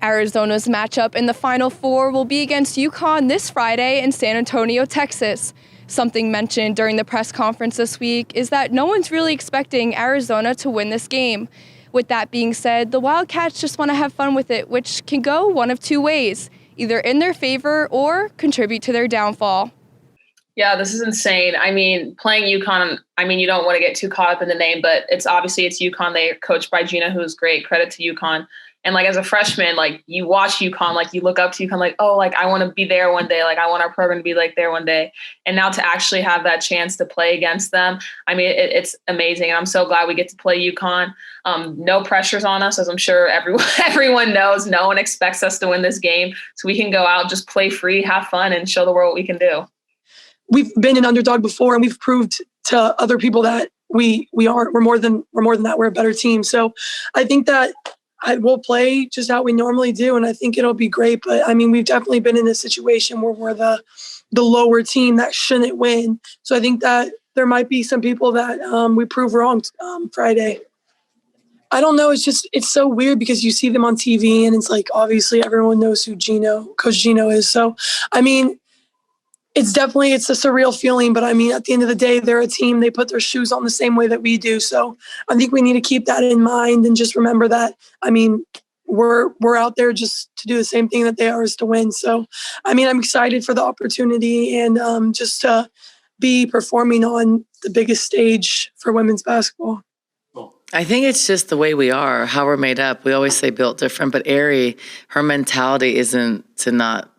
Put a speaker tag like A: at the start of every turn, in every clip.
A: Arizona's matchup in the Final Four will be against UConn this Friday in San Antonio, Texas. Something mentioned during the press conference this week is that no one's really expecting Arizona to win this game. With that being said, the Wildcats just want to have fun with it, which can go one of two ways, either in their favor or contribute to their downfall.
B: Yeah, this is insane. I mean, playing UConn, you don't want to get too caught up in the name, but it's UConn. They're coached by Gina, who's great. Credit to UConn. And like as a freshman, like you watch UConn, like you look up to UConn, like, oh, like I want to be there one day. Like I want our program to be like there one day. And now to actually have that chance to play against them, it's amazing. And I'm so glad we get to play UConn. No pressures on us, as I'm sure everyone knows. No one expects us to win this game. So we can go out, just play free, have fun, and show the world what we can do.
C: We've been an underdog before, and we've proved to other people that we're more than that. We're a better team. So I think that we'll play just how we normally do, and I think it'll be great. But we've definitely been in a situation where we're the lower team that shouldn't win. So I think that there might be some people that we prove wrong Friday. I don't know. It's so weird because you see them on TV, and it's like obviously everyone knows who Coach Gino is. So it's a surreal feeling, but at the end of the day, they're a team. They put their shoes on the same way that we do. So I think we need to keep that in mind and just remember that, we're out there just to do the same thing that they are, is to win. So, I'm excited for the opportunity and just to be performing on the biggest stage for women's basketball.
D: I think it's just the way we are, how we're made up. We always say built different, but Aari, her mentality isn't to not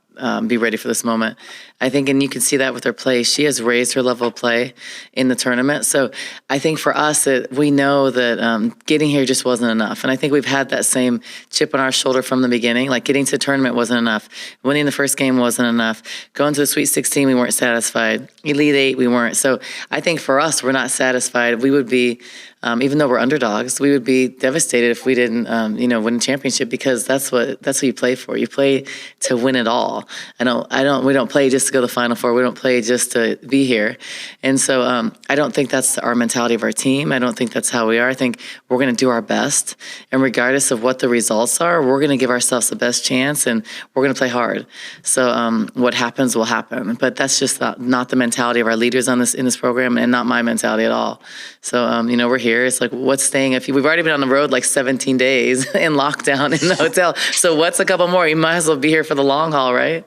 D: be ready for this moment. I think, and you can see that with her play, she has raised her level of play in the tournament. So I think for us, we know that getting here just wasn't enough. And I think we've had that same chip on our shoulder from the beginning. Like getting to the tournament wasn't enough. Winning the first game wasn't enough. Going to the Sweet 16, we weren't satisfied. Elite Eight, we weren't. So I think for us, we're not satisfied. We would be, even though we're underdogs, we would be devastated if we didn't, win a championship, because that's what you play for. You play to win it all. We don't play just to go to the Final Four. We don't play just to be here. And so I don't think that's our mentality of our team. I don't think that's how we are. I think we're going to do our best. And regardless of what the results are, we're going to give ourselves the best chance, and we're going to play hard. So what happens will happen. But that's just not the mentality of our leaders in this program, and not my mentality at all. So, we're here. It's like, what's staying? We've already been on the road like 17 days in lockdown in the hotel. So what's a couple more? You might as well be here for the long haul, right?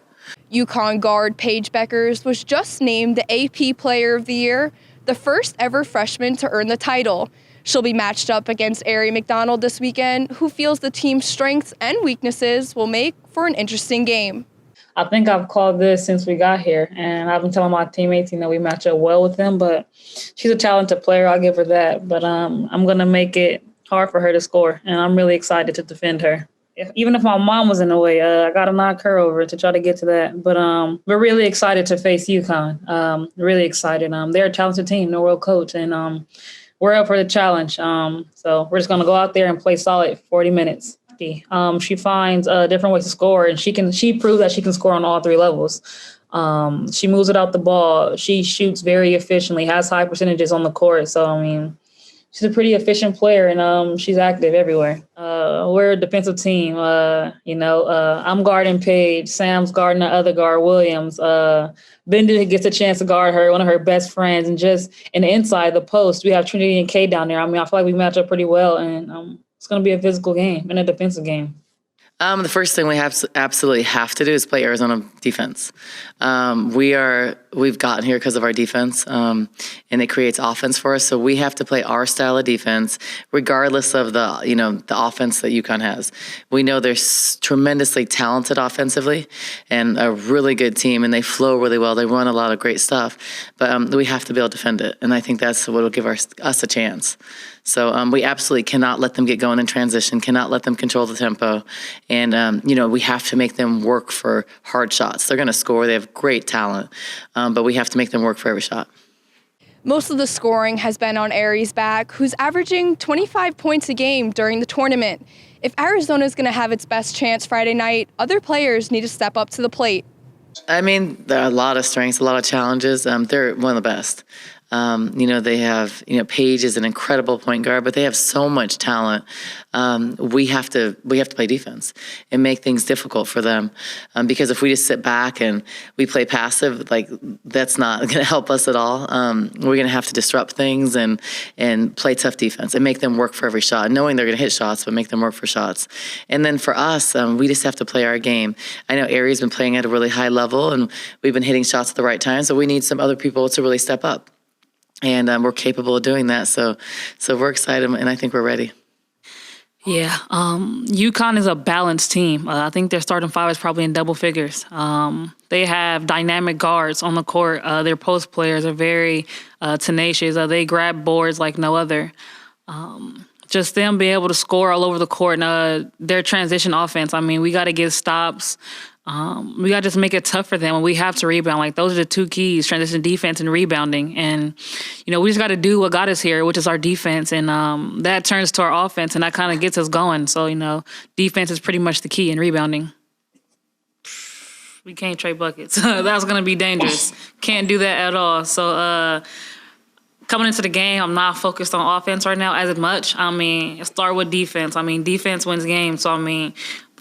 A: UConn guard Paige Bueckers was just named the AP Player of the Year, the first ever freshman to earn the title. She'll be matched up against Aari McDonald this weekend, who feels the team's strengths and weaknesses will make for an interesting game.
E: I think I've called this since we got here, and I've been telling my teammates, we match up well with them, but she's a talented player. I'll give her that. But I'm going to make it hard for her to score, and I'm really excited to defend her. Even if my mom was in the way, I got to knock her over to try to get to that. But we're really excited to face UConn. Really excited. They're a talented team, no real coach, and we're up for the challenge. So we're just going to go out there and play solid 40 minutes. She finds different ways to score, and she proved that she can score on all three levels. She moves without the ball. She shoots very efficiently, has high percentages on the court. So, she's a pretty efficient player, and she's active everywhere. We're a defensive team. I'm guarding Paige. Sam's guarding the other guard, Williams. Bender gets a chance to guard her, one of her best friends. And just in the inside, the post, we have Trinity and Kay down there. I feel like we match up pretty well, and it's going to be a physical game and a defensive game.
D: The first thing we absolutely have to do is play Arizona defense. We've gotten here because of our defense, and it creates offense for us. So we have to play our style of defense, regardless of the offense that UConn has. We know they're tremendously talented offensively and a really good team, and they flow really well. They run a lot of great stuff, but we have to be able to defend it, and I think that's what will give us a chance. So we absolutely cannot let them get going in transition, cannot let them control the tempo. And, we have to make them work for hard shots. They're going to score. They have great talent, but we have to make them work for every shot.
A: Most of the scoring has been on Aari's back, who's averaging 25 points a game during the tournament. If Arizona is going to have its best chance Friday night, other players need to step up to the plate.
D: There are a lot of strengths, a lot of challenges. They're one of the best. They have, Paige is an incredible point guard, but they have so much talent. We have to play defense and make things difficult for them. Because if we just sit back and we play passive, that's not going to help us at all. We're going to have to disrupt things and play tough defense and make them work for every shot, knowing they're going to hit shots, but make them work for shots. And then for us, we just have to play our game. I know Aari's been playing at a really high level, and we've been hitting shots at the right time, so we need some other people to really step up. And we're capable of doing that, so we're excited, and I think we're ready.
E: Yeah, UConn is a balanced team. I think their starting five is probably in double figures. They have dynamic guards on the court. Their post players are very tenacious. They grab boards like no other. Just them being able to score all over the court and their transition offense. I mean, we got to get stops. We got to just make it tough for them, and we have to rebound. Those are the two keys, transition defense and rebounding. And, we just got to do what got us here, which is our defense. And that turns to our offense, and that kind of gets us going. So, defense is pretty much the key in rebounding. We can't trade buckets. That's going to be dangerous. Can't do that at all. So, coming into the game, I'm not focused on offense right now as much. Start with defense. Defense wins games. So,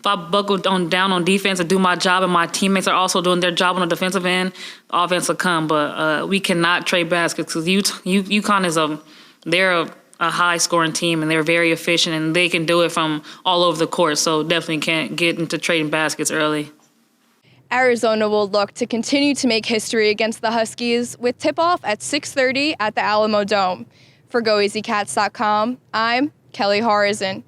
E: if I buckle down on defense and do my job and my teammates are also doing their job on the defensive end, the offense will come. But we cannot trade baskets because UConn is they're a high-scoring team, and they're very efficient, and they can do it from all over the court. So definitely can't get into trading baskets early.
A: Arizona will look to continue to make history against the Huskies with tip-off at 6:30 at the Alamo Dome. For GOAZCATS.com, I'm Kelly Horyczun.